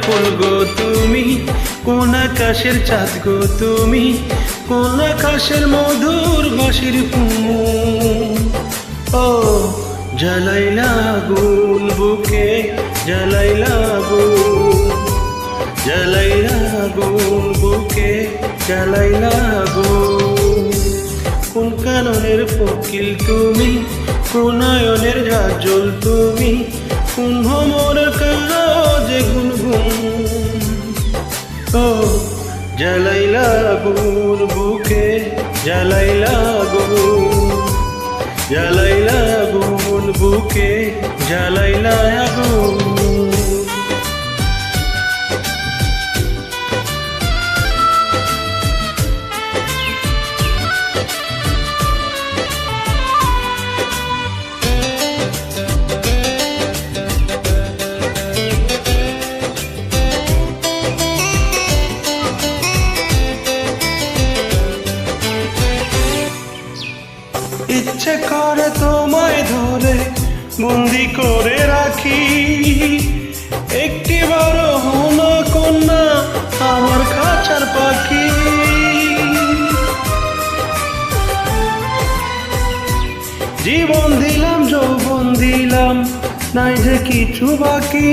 ফুল গো তুমি, কোন আকাশের চাঁদ গো তুমি, কোন আকাশের মধুর বাঁশির ফুল। ও জ্বালাইলা আগুন বুকে, জ্বালাইলা আগুন, জ্বালাইলা আগুন বুকে, জ্বালাইলা আগুন। কোন কাননের কোকিল তুমি, কোন নয়নের ঝাঁঝল তুমি, কোন ভ্রমরের কাগজে গুনগুন। ও জ্বালাইলা আগুন বুকে, জ্বালাইলা আগুন, জ্বালাইলা আগুন বুকে, জ্বালাইলা আগুন। ইচ্ছে করে তোমায় ধরে বন্দি করে রাখি, একটি বড় হনা কন্যা আমার খাঁচার পাখি। জীবন দিলাম যৌবন দিলাম, নাই যে কিছু বাকি।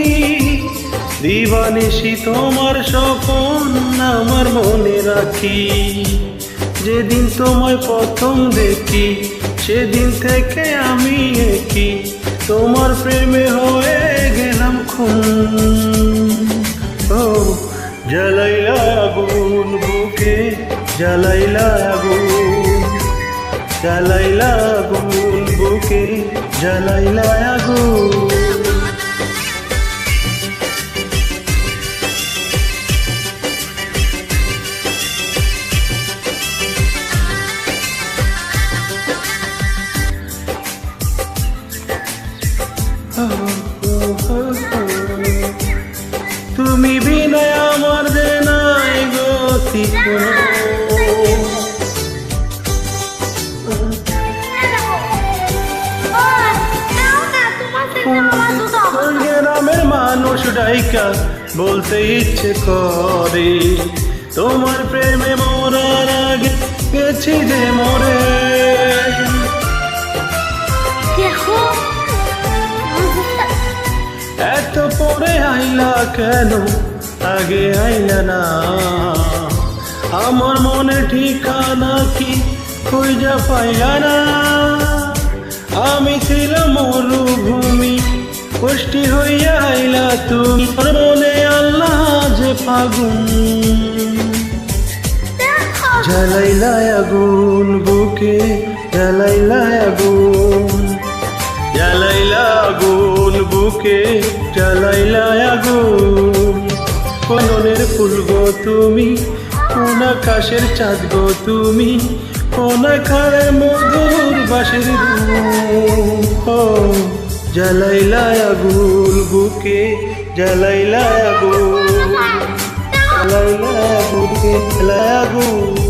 দিবানিশি তোমার স্বপন আমার মনে রাখি। যেদিন তোমায় প্রথম দেখি সেদিন থেকে আমি একই, তোমার প্রেমে হয়ে গেলাম খুন। ও জ্বালাইলা আগুন বুকে, জ্বালাইলা আগুন, জ্বালাইলা আগুন বুকে, জ্বালাইলা আগুন। তুমি বিনা আমার যে নাই গতি গ্রামের মানুষ ডাইকা বলতে ইচ্ছে করে, তোমার প্রেমে মরার আগে গেছি যে মরে। এত পরে আইলা কেন, আগে আইলা না? আমার মনে ঠিকানা কি খুঁজা পাইলা না? আমি ছিলাম মরুভূমি, কষ্টি হইয়া আইলা তুমি। মনে আল্লাহ যে ফাগুন, জ্বালাইলা আগুন বুকে, জ্বালাইলা আগুন, জ্বালাইলা আগুন বুকে, জ্বালাইলা আগুন। কোনের ফুল গো তুমি, কোন আকাশের চাঁদ গো তুমি, কোন আকারের মধুর বাঁশির ধুন। ও জ্বালাইলা আগুন বুকে, জ্বালাইলা আগুন, জ্বালাইলা বুকে, জ্বালাইলা আগুন।